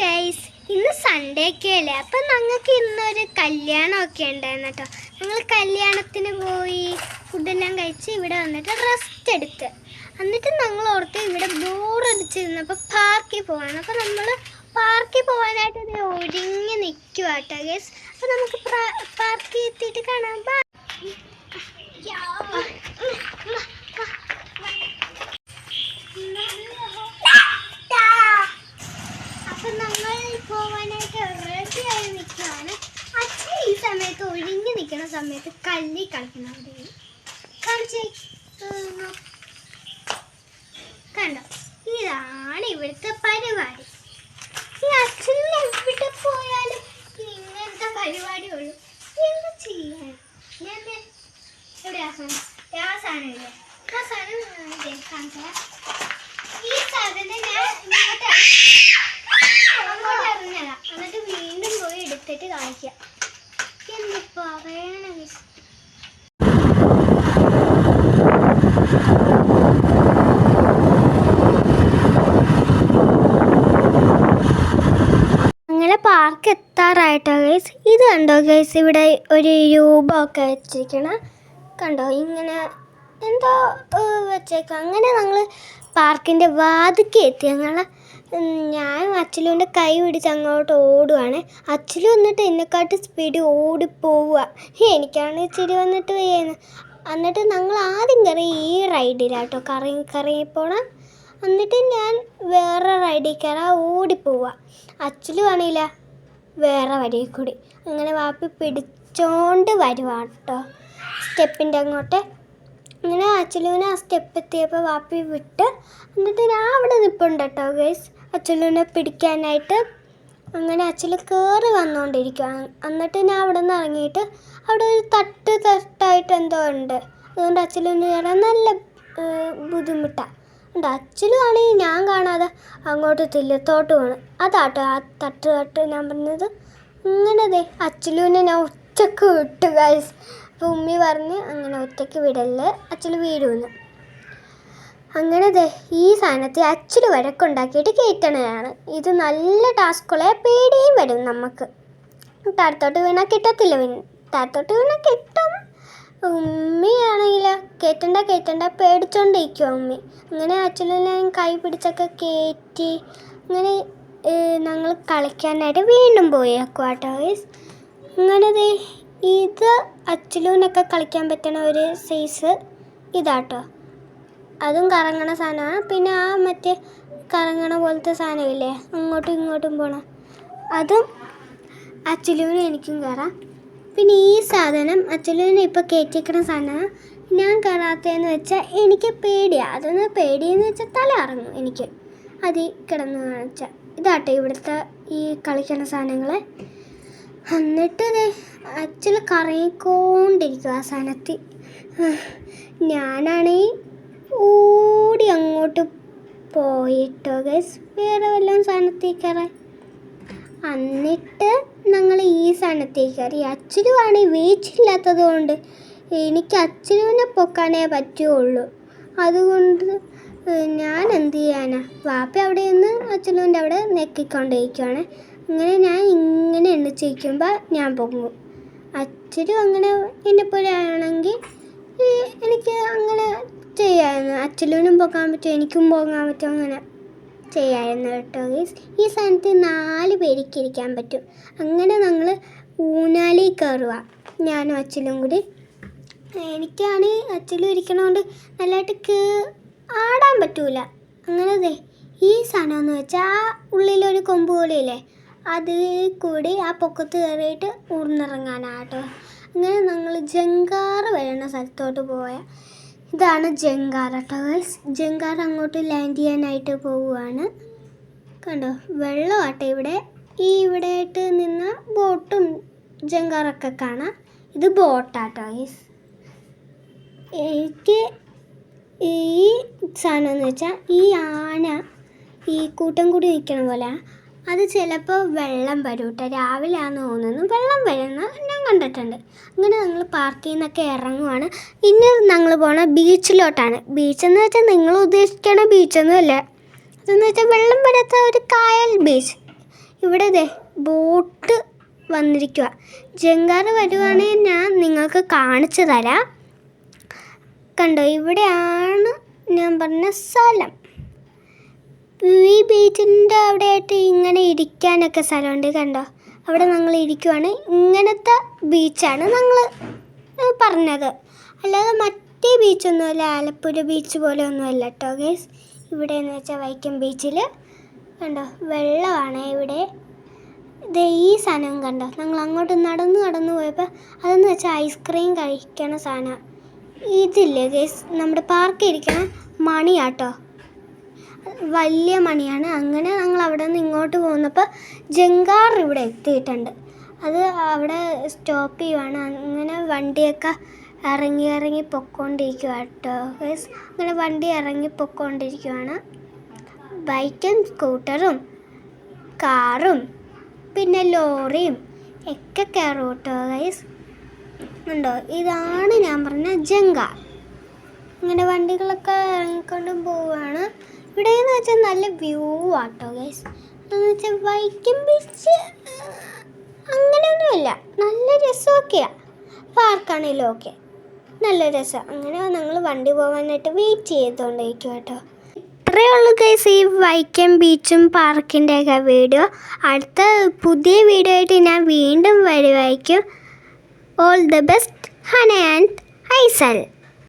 Guys, ഇന്ന് Sunday ഒക്കെ അല്ലേ. അപ്പം ഞങ്ങൾക്ക് ഇന്നൊരു കല്യാണമൊക്കെ ഉണ്ടായിരുന്നു കേട്ടോ. ഞങ്ങൾ കല്യാണത്തിന് പോയി ഫുഡെല്ലാം കഴിച്ച് ഇവിടെ വന്നിട്ട് റെസ്റ്റ് എടുത്ത് എന്നിട്ട് ഞങ്ങൾ ഓർത്ത് ഇവിടെ ബോറടിച്ചിരുന്നപ്പോൾ പാർക്കിൽ പോകാൻ. അപ്പോൾ നമ്മൾ പാർക്കിൽ പോകാനായിട്ട് ഇത് ഒരുങ്ങി നിൽക്കുക കേട്ടോ ഗൈസ്. അപ്പോൾ നമുക്ക് പാർക്കിൽ എത്തിയിട്ട് കാണാം. അപ്പം നമ്മൾ പോകാനായിട്ട് റെഡിയായി നിൽക്കുകയാണ്. അച്ഛൻ ഈ സമയത്ത് ഒഴിഞ്ഞു നിൽക്കുന്ന സമയത്ത് കല്ലി കളിക്കണം. അവിടെ കാണിച്ചേ, കണ്ടോ, ഇതാണ് ഇവിടുത്തെ പരിപാടി. ഈ അച്ഛൻ എവിടെ പോയാലും ഇങ്ങനത്തെ പരിപാടിയുള്ളൂ. എന്താ ചെയ്യാൻ? ഞാൻ എവിടെ ആ സാധനം ഇല്ലേ, ആ സാധനം കാണിച്ചാൽ ഈ സാധനം ഞാൻ അങ്ങോട്ട് ഇറങ്ങല, എന്നിട്ട് വീണ്ടും പോയി എടുത്തിട്ട് കാണിക്കാം. എന്ന് പറയണ അങ്ങനെ പാർക്ക് എത്താറായിട്ടോ ഗൈസ്. ഇത് കണ്ടോ ഗൈസ്, ഇവിടെ ഒരു രൂപമൊക്കെ വെച്ചിരിക്കണം കണ്ടോ, ഇങ്ങനെ എന്തോ വെച്ചേക്കാം. അങ്ങനെ ഞങ്ങൾ പാർക്കിൻ്റെ വാതിക്ക് എത്തി. ഞാൻ അച്ഛലുവിൻ്റെ കൈ പിടിച്ച് അങ്ങോട്ട് ഓടുവാണ്. അച്ഛലു വന്നിട്ട് എന്നെക്കാട്ട് സ്പീഡ് ഓടിപ്പോവുക. എനിക്കാണ് ഇച്ചിരി വന്നിട്ട് വയ്യുന്നത്. എന്നിട്ട് ഞങ്ങൾ ആദ്യം കയറി ഈ റൈഡിലാട്ടോ കറങ്ങി പോണം. എന്നിട്ട് ഞാൻ വേറെ റൈഡിൽ കയറാൻ ഓടിപ്പോവുക. അച്ഛലു ആണില്ല വേറെ വഴിയിൽ കൂടി. അങ്ങനെ വാപ്പി പിടിച്ചോണ്ട് വരുവാട്ടോ സ്റ്റെപ്പിൻ്റെ അങ്ങോട്ട്. അങ്ങനെ അച്ഛലുവിനെ ആ സ്റ്റെപ്പ് എത്തിയപ്പോൾ വാപ്പി വിട്ട്. എന്നിട്ട് ഞാൻ അവിടെ നിൽപ്പുണ്ട് കേട്ടോ ഗൈസ് അച്ഛലുവിനെ പിടിക്കാനായിട്ട്. അങ്ങനെ അച്ഛല് കയറി വന്നുകൊണ്ടിരിക്കുക. എന്നിട്ട് ഞാൻ അവിടെ നിന്ന് ഇറങ്ങിയിട്ട് അവിടെ ഒരു തട്ടായിട്ട് എന്തോ ഉണ്ട്. അതുകൊണ്ട് അച്ഛലുവിന് കയറാൻ നല്ല ബുദ്ധിമുട്ടാണ്. ഉണ്ട് അച്ഛലും ആണെങ്കിൽ ഞാൻ കാണാതെ അങ്ങോട്ട് തില്ലത്തോട്ട് പോകണം. അതാട്ടോ ആ തട്ട് ഞാൻ പറഞ്ഞത്. അങ്ങനെ അച്ഛലുവിനെ ഞാൻ ഒറ്റക്ക് വിട്ടു ഗൈസ്. അപ്പോൾ ഉമ്മി പറഞ്ഞ് അങ്ങനെ ഒറ്റയ്ക്ക് വിടല്, അച്ഛല് വീഴുന്നു. അങ്ങനെ ഈ സാധനത്തിൽ അച്ഛല് വഴക്കുണ്ടാക്കിയിട്ട് കയറ്റണതാണ്. ഇത് നല്ല ടാസ്കുള്ള പേടിയും വരും നമുക്ക്. താഴത്തോട്ട് വീണാൽ കിട്ടത്തില്ല, താഴത്തോട്ട് വീണാൽ കിട്ടും. ഉമ്മിയാണെങ്കിൽ കയറ്റണ്ട പേടിച്ചോണ്ടിരിക്കുക ഉമ്മി. അങ്ങനെ അച്ഛനെല്ലാം കൈ പിടിച്ചൊക്കെ കയറ്റി അങ്ങനെ ഞങ്ങൾ കളിക്കാനായിട്ട് വീണ്ടും പോയേക്കും കേട്ടോ ഗൈസ്. അങ്ങനെ ഇത് അച്ഛലൂനൊക്കെ കളിക്കാൻ പറ്റുന്ന ഒരു സൈസ് ഇതാട്ടോ. അതും കറങ്ങണ സാധനമാണ്. പിന്നെ ആ മറ്റേ കറങ്ങണ പോലത്തെ സാധനമില്ലേ അങ്ങോട്ടും ഇങ്ങോട്ടും പോകണം, അതും അച്ഛലൂനും എനിക്കും കയറാം. പിന്നെ ഈ സാധനം അച്ഛലൂനെ ഇപ്പോൾ കയറ്റിക്കുന്ന സാധനമാണ്. ഞാൻ കയറാത്തതെന്ന് വെച്ചാൽ എനിക്ക് പേടിയാണ്. അതൊന്ന് പേടിയെന്ന് വെച്ചാൽ തല ഇറങ്ങും എനിക്ക് അതിൽ കിടന്ന് കാണിച്ചാൽ. ഇതാട്ടോ ഇവിടുത്തെ ഈ കളിക്കുന്ന സാധനങ്ങൾ. എന്നിട്ട് അച്ഛൻ കറങ്ങിക്കൊണ്ടിരിക്കും ആ സാധനത്തിൽ. ഞാനാണെങ്കിൽ ഓടി അങ്ങോട്ട് പോയിട്ടോ ഗൈസ് വേറെ വല്ലതും സാധനത്തിൽ കയറാൻ. എന്നിട്ട് ഞങ്ങൾ ഈ സാധനത്തിൽ കയറി. അച്ഛനുവാണെങ്കിൽ വീച്ചില്ലാത്തത് കൊണ്ട് എനിക്ക് അച്ഛനുവിനെ പൊക്കാനേ പറ്റുള്ളൂ. അതുകൊണ്ട് ഞാൻ എന്ത് ചെയ്യാനാ, വാപ്പ അവിടെ നിന്ന് അച്ഛനുവിൻ്റെ അവിടെ നെക്കിക്കൊണ്ടിരിക്കുകയാണ്. അങ്ങനെ ഞാൻ ഇങ്ങനെ എണ്ണിച്ചിരിക്കുമ്പോൾ ഞാൻ പൊങ്ങും. അച്ഛനും അങ്ങനെ എന്നെപ്പോലെ ആണെങ്കിൽ എനിക്ക് അങ്ങനെ ചെയ്യാമായിരുന്നു. അച്ഛനും പോകാൻ പറ്റും, എനിക്കും പോകാൻ പറ്റും, അങ്ങനെ ചെയ്യാമായിരുന്നു കേട്ടോ ഗൈസ്. ഈ സാധനത്തിൽ 4 പേർക്ക് ഇരിക്കാൻ പറ്റും. അങ്ങനെ ഞങ്ങൾ ഊഞ്ഞാലിൽ കയറുക ഞാനും അച്ഛനും കൂടി. എനിക്കാണെങ്കിൽ അച്ഛനും ഇരിക്കണോണ്ട് നല്ലതായിട്ട് ആടാൻ പറ്റൂല. അങ്ങനെ ഈ സാധനം വെച്ചാൽ ആ ഉള്ളിലൊരു കൊമ്പ് പോലെയില്ലേ, അതിൽ കൂടി ആ പൊക്കത്ത് കയറിയിട്ട് ഊർന്നിറങ്ങാനാട്ടോ. അങ്ങനെ ഞങ്ങൾ ജങ്കാറ് വരുന്ന സ്ഥലത്തോട്ട് പോയാൽ ഇതാണ് ജങ്കാർ കേട്ടോ ഗൈസ്. ജങ്കാർ അങ്ങോട്ട് ലാൻഡ് ചെയ്യാനായിട്ട് പോവുകയാണ്. കണ്ടോ വെള്ളമാട്ടെ ഇവിടെ. ഈ ഇവിടെ ആയിട്ട് നിന്ന ബോട്ടും ജങ്കാറൊക്കെ കാണാം. ഇത് ബോട്ടാട്ടോ ഗൈസ്. എനിക്ക് ഈ സാധനം എന്ന് വെച്ചാൽ ഈ ആന ഈ കൂട്ടം കൂടി നിൽക്കണ പോലെ അത് ചിലപ്പോൾ വെള്ളം വരും കേട്ടോ. രാവിലെ ആണെന്ന് തോന്നുന്നു വെള്ളം വരുന്ന ഞാൻ കണ്ടിട്ടുണ്ട്. അങ്ങനെ ഞങ്ങൾ പാർക്കിൽ നിന്നൊക്കെ ഇറങ്ങുവാണ്. ഇനി ഞങ്ങൾ പോണ ബീച്ചിലോട്ടാണ്. ബീച്ചെന്ന് വെച്ചാൽ നിങ്ങൾ ഉദ്ദേശിക്കണ ബീച്ചൊന്നുമല്ല. അതെന്ന് വെച്ചാൽ വെള്ളം വരാത്ത ഒരു കായൽ ബീച്ച്. ഇവിടെ ബോട്ട് വന്നിരിക്കുക. ജങ്കാർ വരുവാണെങ്കിൽ ഞാൻ നിങ്ങൾക്ക് കാണിച്ചു തരാം. കണ്ടോ, ഇവിടെയാണ് ഞാൻ പറഞ്ഞ സ്ഥലം. ഈ ബീച്ചിൻ്റെ അവിടെയായിട്ട് ഇങ്ങനെ ഇരിക്കാനൊക്കെ സ്ഥലമുണ്ട്. കണ്ടോ, അവിടെ ഞങ്ങൾ ഇരിക്കുവാണ്. ഇങ്ങനത്തെ ബീച്ചാണ് ഞങ്ങൾ പറഞ്ഞത്, അല്ലാതെ മറ്റേ ബീച്ചൊന്നുമല്ല, ആലപ്പുഴ ബീച്ച് പോലെ ഒന്നുമല്ല കേട്ടോ ഗൈസ്. ഇവിടെ എന്ന് വെച്ചാൽ വൈക്കം ബീച്ചിൽ കണ്ടോ വെള്ളമാണ്. ഇവിടെ ഈ സാധനം കണ്ടോ, ഞങ്ങൾ അങ്ങോട്ട് നടന്നു പോയപ്പോൾ അതെന്ന് വെച്ചാൽ ഐസ്ക്രീം കഴിക്കണ സാധനം. ഇതില്ലേ ഗൈസ്, നമ്മുടെ പാർക്കിൽ ഇരിക്കണ മണിയാട്ടോ, വലിയ മണിയാണ്. അങ്ങനെ ഞങ്ങൾ അവിടെ നിന്ന് ഇങ്ങോട്ട് പോകുന്നപ്പോൾ ജങ്കാർ ഇവിടെ എത്തിയിട്ടുണ്ട്. അത് അവിടെ സ്റ്റോപ്പ് ചെയ്യുവാണ്. അങ്ങനെ വണ്ടിയൊക്കെ ഇറങ്ങി പൊയ്ക്കൊണ്ടിരിക്കുക കേട്ടോ ഗൈസ്. അങ്ങനെ വണ്ടി ഇറങ്ങി പൊയ്ക്കൊണ്ടിരിക്കുവാണ്. ബൈക്കും സ്കൂട്ടറും കാറും പിന്നെ ലോറിയും ഒക്കെ കയറും കേട്ടോ ഗൈസ്. ഉണ്ടോ, ഇതാണ് ഞാൻ പറഞ്ഞ ജങ്കാർ. ഇങ്ങനെ വണ്ടികളൊക്കെ ഇറങ്ങിക്കൊണ്ടും പോവുകയാണ്. ഇവിടെ എന്ന് വെച്ചാൽ നല്ല വ്യൂ ആട്ടോ ഗൈസ്. എന്ന് വെച്ചാൽ വൈക്കം ബീച്ച് അങ്ങനെയൊന്നുമില്ല, നല്ല രസമൊക്കെയാണ്. പാർക്കാണെങ്കിലും ഓക്കെ, നല്ല രസം. അങ്ങനെ ഞങ്ങൾ വണ്ടി പോകാനായിട്ട് വെയിറ്റ് ചെയ്തുകൊണ്ടിരിക്കും കേട്ടോ. ഇത്രയേ ഉള്ളൂ ഗൈസ് ഈ വൈക്കം ബീച്ചും പാർക്കിൻ്റെയൊക്കെ വീഡിയോ. അടുത്ത പുതിയ വീഡിയോ ആയിട്ട് ഞാൻ വീണ്ടും വരുമായിരിക്കും. All the best, Hana and ഐസൽ.